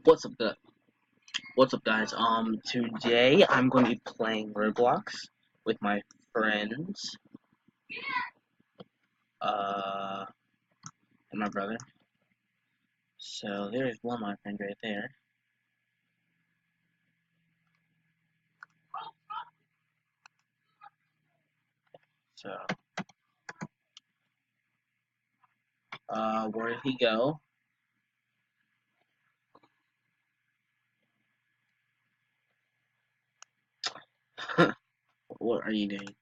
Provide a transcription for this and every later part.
What's up, What's up, guys? Today I'm going to be playing Roblox with my friends, uh, and my brother. So there's one of my friends right there. So, where did he go? What are you doing?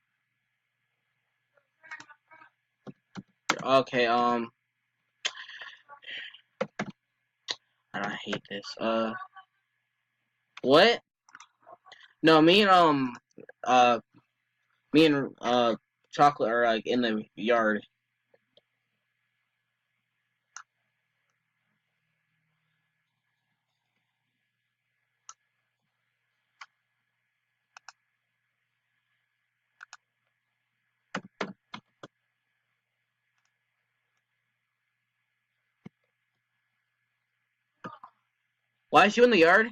Okay, I hate this. What? No, uh, me and, Chocolate are, like, in the yard. Why is you in the yard?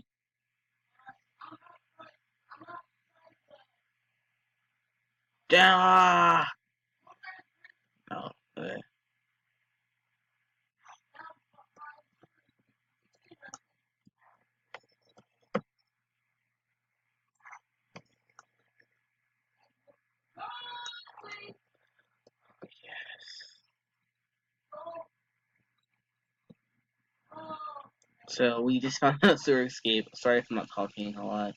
Down! Oh, okay. Yes. So we just found a sewer escape. Sorry if I'm not talking a lot.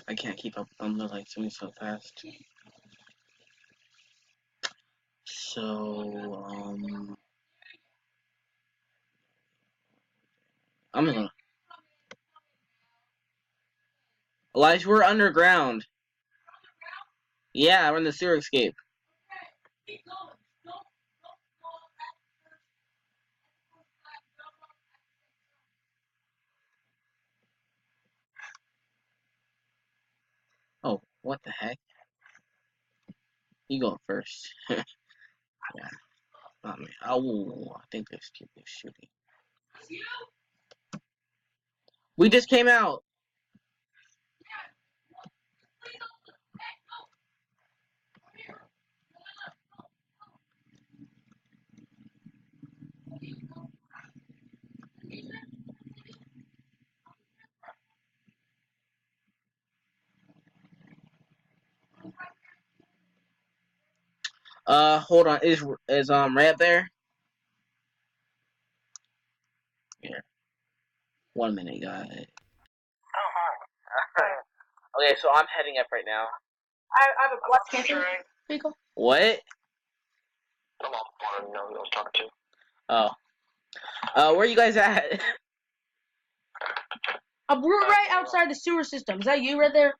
I can't keep up with them. They're like moving so fast. So I'm gonna. Elijah, we're underground. Yeah, we're in the sewer escape. Oh, what the heck? You go first. Yeah, not me. Oh, I think there's people shooting. We just came out. Hold on. Is Ray up there? Here. 1 minute, guys. Oh hi. Okay, so I'm heading up right now. I have a black cancer. Vehicle. What? I'm on board. No, I was talking to. Oh. Where are you guys at? We're right outside the sewer system. Is that you right there?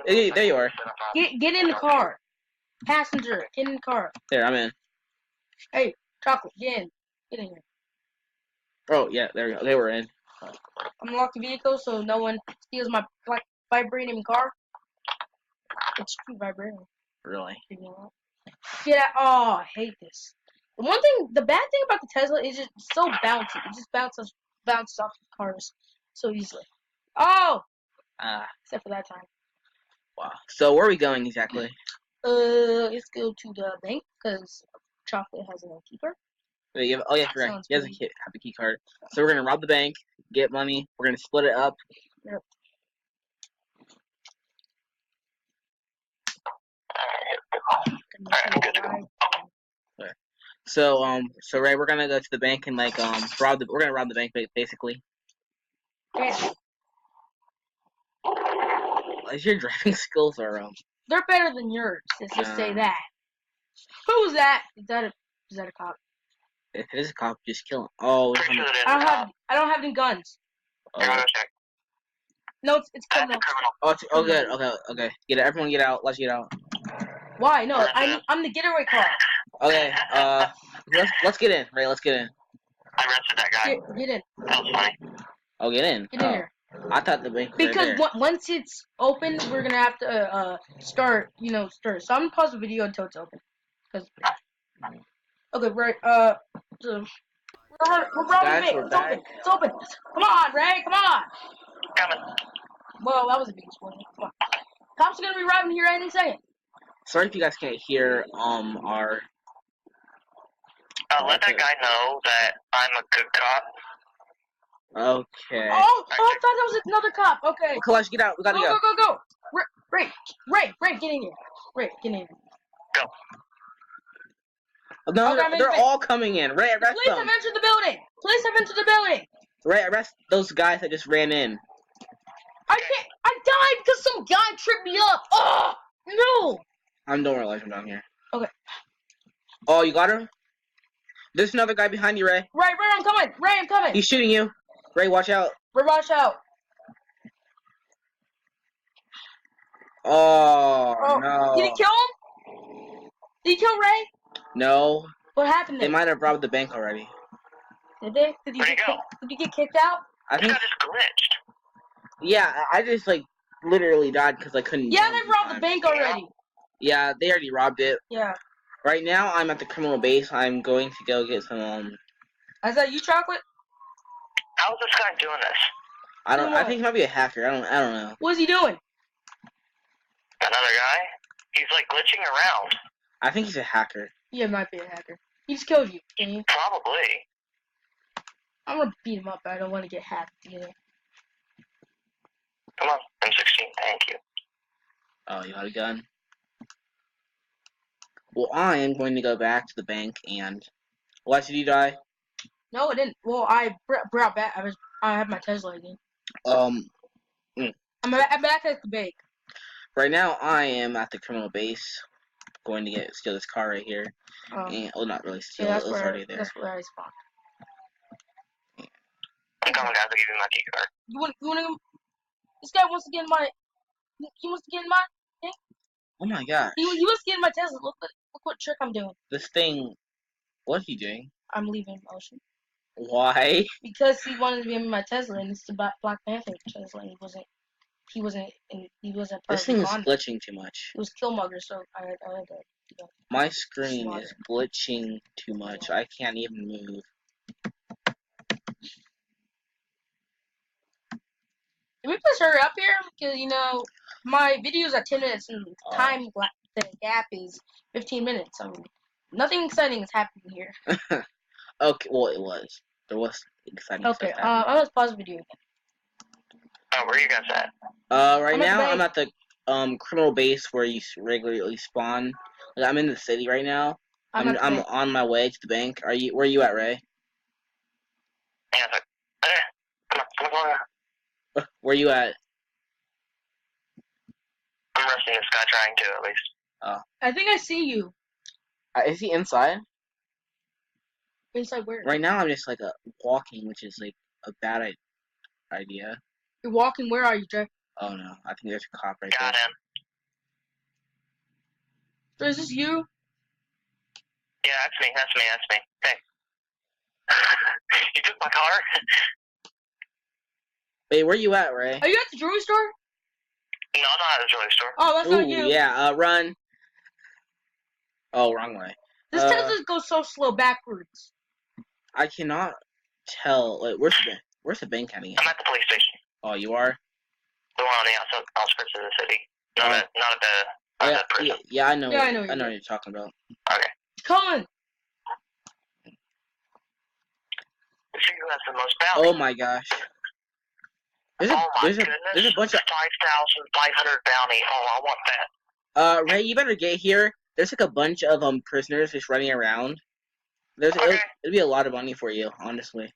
Hey, there you are. Get in the car. Passenger, get in the car. There, I'm in. Hey, Chocolate, get in. Get in here. Oh, yeah, there we go. They were in. Unlock the vehicle so no one steals my black vibrating car. It's true vibrating. Really? Get out. Oh, I hate this. The bad thing about the Tesla is it's so bouncy. It just bounces off the cars so easily. Oh! Except for that time. Wow. So where are we going exactly? Let's go to the bank because Chocolate has a keeper. Wait, you have, oh yeah, right. He has a key card. So we're gonna rob the bank, get money. We're gonna split it up. Yep. Okay. So Ray, we're gonna go to the bank and like we're gonna rob the bank basically. Yeah. As your driving skills are They're better than yours. Let's just say that. Who's that? Is that a cop? If it is a cop, just kill him. Oh, I don't have any guns. Oh. No, it's criminal. Oh, good. Okay. Get it. Everyone, get out. Let's get out. Why? No, I'm the getaway car. Okay. Let's get in. Ray, let's get in. I rented that guy. Get in. That was funny. Oh, get in. Get in here. I thought the bank was because right there. Once it's open, we're gonna have to start. So I'm gonna pause the video until it's open. Okay, right. So We're robbing the Guys, bank. we're It's open. back. It's open. Come on, Ray. Come on. Coming. Well, that was a big explosion. Come on. Cops are gonna be arriving here any second. Sorry if you guys can't hear our. Let that guy know that I'm a good cop. Okay. Oh, I thought that was another cop. Okay. Kalash, get out. We gotta go. Go. Ray, get in here. Ray, get in here. Go. No, Okay, they're all coming in. Ray, The arrest police them. have entered the building. Police have entered the building. Ray, arrest those guys that just ran in. I can't. I died because some guy tripped me up. Oh no. Don't realize I'm down here. Okay. Oh, you got her? There's another guy behind you, Ray. Ray, I'm coming. Ray, I'm coming. He's shooting you. Ray, watch out. Ray, watch out. Oh, no. Did he kill him? Did he kill Ray? No. What happened They there? might have robbed the bank already. Did they? Did you get kicked out? I think. This guy just glitched. Yeah, I just like literally died because I couldn't. Yeah, jump they in robbed the time. bank already. Yeah, they already robbed it. Yeah. Right now, I'm at the criminal base. I'm going to go get some. Is that you, Chocolate? How's this guy doing this? I think he might be a hacker. I don't know. What is he doing? Another guy? He's like glitching around. I think he's a hacker. Yeah, might be a hacker. He just killed you, didn't he? Probably. I'm gonna beat him up, but I don't want to get hacked either. Come on, M16, thank you. Oh, you got a gun? Well, I am going to go back to the bank and. Why did you die? No, it didn't. Well, I brought back. I have my Tesla again. I'm back at the bank. Right now, I am at the criminal base, going to steal this car right here. And, not really steal. Yeah, It was already there. That's where I spawned. I'm coming, guys. I'll give you my key card. You want? This guy wants to get in my. He wants to get in my thing. Oh my gosh. He wants to get in my Tesla. Look what trick I'm doing. This thing. What are you doing? I'm leaving motion. Why? Because he wanted to be in my Tesla, and it's the Black Panther Tesla. And he wasn't part This of thing the is con. glitching too much. It was Killmonger, so I had to. My screen Slaughter. is glitching too much. I can't even move. Can we please hurry up here? Because, my video's at 10 minutes and the gap is 15 minutes. I mean, nothing exciting is happening here. Okay, well, it was. There was exciting Okay, stuff happening. I'm gonna pause the video again. Oh, where are you guys at? Right now, I'm at the criminal base where you regularly spawn. Like, I'm in the city right now. I'm on my way to the bank. Where are you at, Ray? Yeah, come on. Where you at? I'm arresting this guy, trying to at least. Oh. I think I see you. Is he inside? Inside where? Right now, I'm just like walking, which is like a bad idea. You're walking. Where are you, Jay? Oh no, I think there's a cop right Got there. him. So is this you? Yeah, that's me. Hey. You took my car? Wait, where you at, Ray? Are you at the jewelry store? No, not at the jewelry store. Oh, that's not you. Yeah, run. Oh, wrong way. This Tesla goes so slow backwards. I cannot tell. Wait, where's the bank heading? I'm at the police station. Oh, you are? The one on the outskirts of the city. Not at the prison. Yeah, I know. Yeah, I know what you're talking about. Okay. Come on. Let's see who has the most bounty. Oh my gosh. There's a bunch of 5,500 bounty. Oh, I want that. Ray, you better get here. There's like a bunch of prisoners just running around. It'll be a lot of money for you, honestly.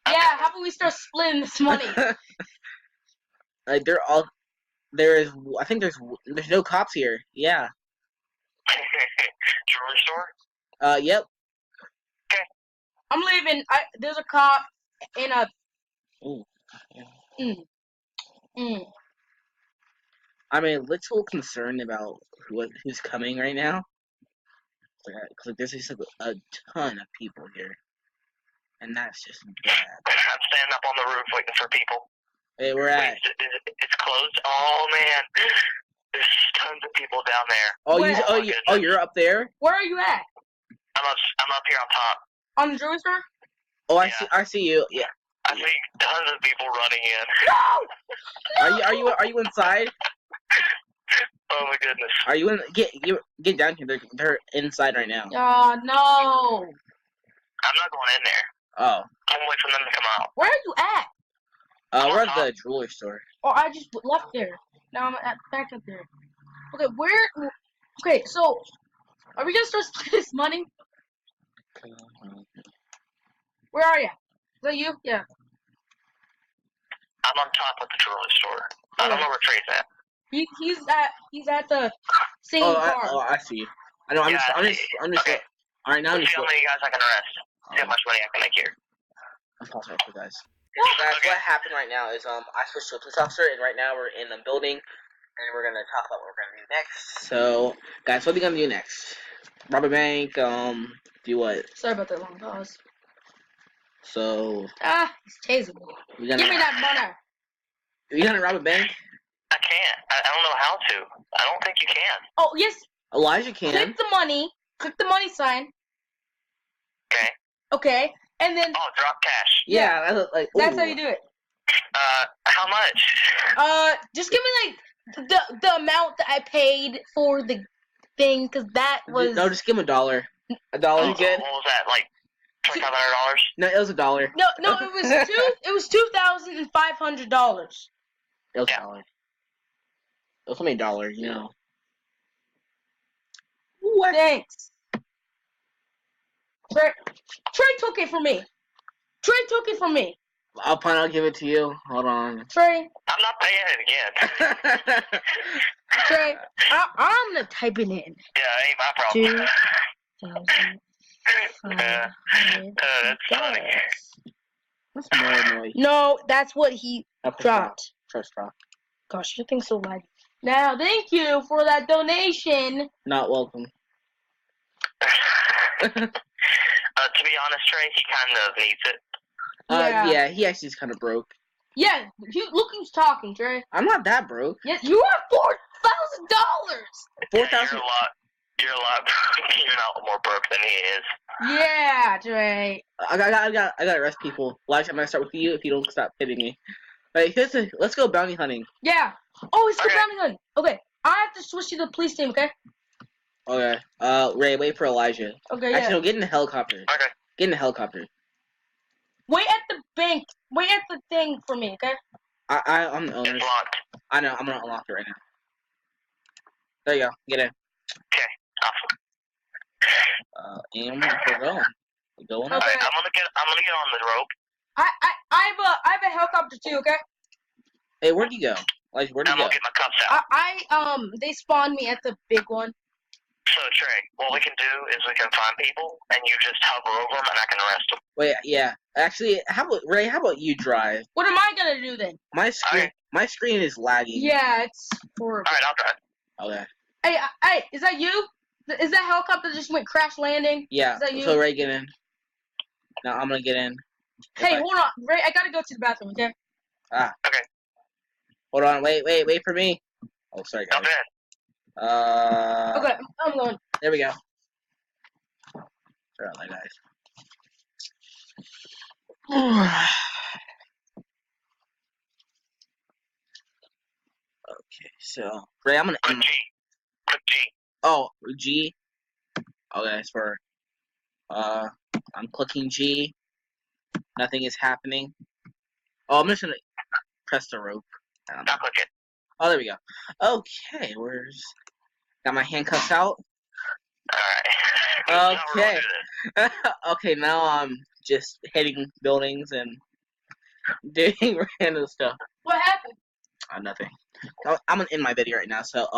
Yeah, how about we start splitting this money? Like I think there's no cops here. Yeah. Jewelry store? Yep. Okay. I'm leaving. There's a cop in a. Ooh. I'm a little concerned about who's coming right now. Cause there's just a ton of people here, and that's just bad. I'm standing up on the roof waiting for people. Hey, where at? It's closed. Oh man, there's tons of people down there. You're up there. Where are you at? I'm up here on top. On the jewelry store? Oh, Yeah. I see you. Yeah. I see tons of people running in. No! Are you inside? Oh my goodness. Are you in? Get down here. They're inside right now. No. I'm not going in there. Oh. I'm waiting for them to come out. Where are you at? We're at the jewelry store. Oh, I just left there. Now I'm back up there. Okay, where? Okay, so are we gonna start spending this money? Where are you? Is that you? Yeah. I'm on top of the jewelry store. I don't know where Trey's at. He's at the same car. I see. I know. I'm just. Okay. All right, now I'm Let's just. see how many guys I can arrest. See how much money I can make here. I'm pausing for guys. So guys, what happened right now is I switched to a police officer, and right now we're in a building, and we're gonna talk about what we're gonna do next. So guys, what are we gonna do next? Rob a bank. Do what? Sorry about that long pause. So. He's tasing me. Give me that money. You gonna rob a bank? I can't. I don't know how to. I don't think you can. Oh yes. Elijah can. Click the money. Click the money sign. Okay. Okay. And then. Oh, drop cash. Yeah, that's how you do it. How much? Just give me like the amount that I paid for the thing, cause that was. No, just give him $1. $1 you get. What was that? Like $2,500? No, it was $1. No, it was It was $2,500. It was $1. It was only $1, you know. What? Thanks. Trey took it from me. I'll give it to you. Hold on. Trey. I'm not paying it again. Trey, I'm gonna type it in. Yeah, that ain't my problem. 2,500. That's funny. That's more annoying. No, that's what he dropped. Trust drop. Gosh, your thing's so laggy. Now, thank you for that donation. Not welcome. To be honest, Trey, he kind of needs it. Yeah, he actually is kind of broke. Yeah, look who's talking, Trey. I'm not that broke. Yeah, you are $4,000. $4,000. You're a lot. You're not more broke than he is. Yeah, Trey. I gotta arrest people. Last time I start with you if you don't stop hitting me. Alright, let's go bounty hunting. Yeah. Oh, it's the bounty hunting. Okay, I have to switch to the police team. Okay. Okay. Ray, wait for Elijah. Okay. Actually, no, get in the helicopter. Okay. Get in the helicopter. Wait at the bank. Wait at the thing for me, okay? I'm the owner. It's locked. I know. I'm gonna unlock it right now. There you go. Get in. Okay. Awesome. And we're going. We're going. Okay. Alright, I'm gonna get on the rope. I have a helicopter too, okay? Hey, where'd you go? Like, where'd you I'm go? gonna get my cuffs out. They spawned me at the big one. So Trey, what we can do is we can find people, and you just hover over them, and I can arrest them. Wait, yeah. Actually, Ray? How about you drive? What am I gonna do then? My screen is lagging. Yeah, it's horrible. Alright, I'll drive. Okay. Hey, is that you? Is that helicopter just went crash landing? Yeah. Is that you? So Ray, get in. Now I'm gonna get in. Hey, hold on, Ray. I gotta go to the bathroom, okay? Okay. Hold on. Wait for me. Oh, sorry, guys. Jump in. Okay, I'm going. There we go. Sorry about that, guys. Okay, so Ray, I'm gonna. Click G. Oh, G. Okay, that's for. I'm clicking G. Nothing is happening. Oh, I'm just gonna press the rope. Now click it. Oh, there we go. Okay, got my handcuffs out. Alright. Okay. Okay, now I'm just hitting buildings and doing random stuff. What happened? Nothing. I'm gonna end my video right now. So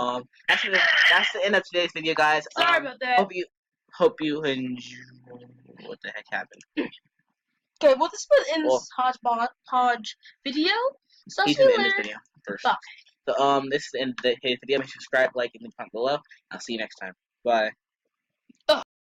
that's the end of today's video, guys. Sorry about that. Hope you enjoy. What the heck happened? Okay, well this was in this hodgepodge video. So He's see you gonna end this later. video first. Bye. So this is the end of today's video. Make sure to subscribe, like, and comment below. I'll see you next time. Bye.